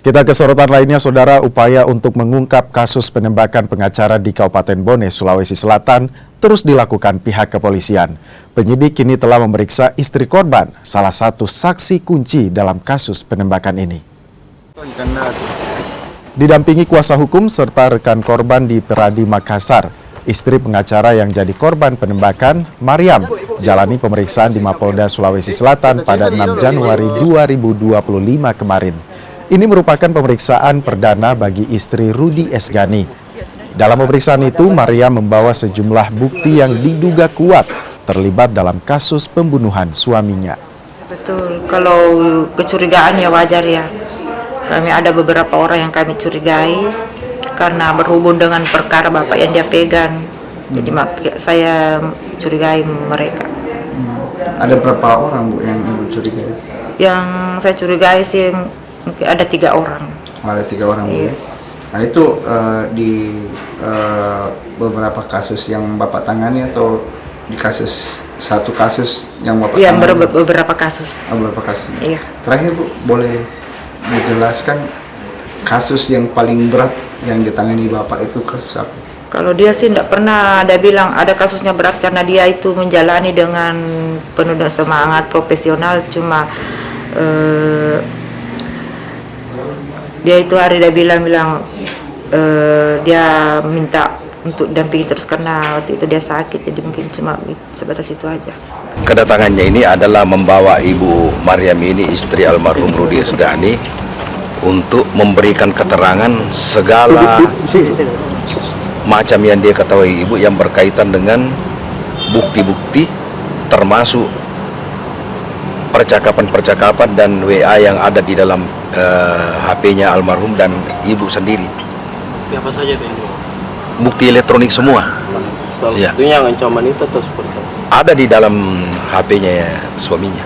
Kita ke sorotan lainnya, Saudara. Upaya untuk mengungkap kasus penembakan pengacara di Kabupaten Bone, Sulawesi Selatan terus dilakukan pihak kepolisian. Penyidik kini telah memeriksa istri korban, salah satu saksi kunci dalam kasus penembakan ini. Didampingi kuasa hukum serta rekan korban di Peradi Makassar, istri pengacara yang jadi korban penembakan, Mariam, jalani pemeriksaan di Mapolda Sulawesi Selatan pada 6 Januari 2025 kemarin. Ini merupakan pemeriksaan perdana bagi istri Rudi Esgani. Dalam pemeriksaan itu, Maria membawa sejumlah bukti yang diduga kuat terlibat dalam kasus pembunuhan suaminya. Betul, kalau kecurigaan ya wajar ya. Kami ada beberapa orang yang kami curigai karena berhubung dengan perkara bapak yang dia pegang. Jadi saya curigai mereka. Ada berapa orang Bu yang Ibu curigai? Yang saya curigai sih mungkin ada 3 orang. Ada 3 orang Bu. Iya. Nah itu di beberapa kasus yang Bapak tangani atau di satu kasus yang Bapak Iya, tangani? beberapa kasus. Beberapa kasus. Iya. Terakhir Bu, boleh dijelaskan kasus yang paling berat yang ditangani Bapak itu kasus apa? Kalau dia sih tidak pernah ada bilang ada kasusnya berat karena dia itu menjalani dengan penuh dengan semangat profesional. Cuma dia itu hari dia bilang dia minta untuk dampingi terus karena waktu itu dia sakit, jadi mungkin cuma sebatas itu aja. Kedatangannya ini adalah membawa Ibu Mariam ini, istri almarhum Rudi Esgani, untuk memberikan keterangan segala macam yang dia ketahui Ibu yang berkaitan dengan bukti-bukti, termasuk percakapan-percakapan dan WA yang ada di dalam HP-nya almarhum dan Ibu sendiri. Bukti apa saja itu yang Bukti elektronik semua. salah Ya. satunya ancaman itu atau seperti apa? Ada di dalam HP-nya suaminya.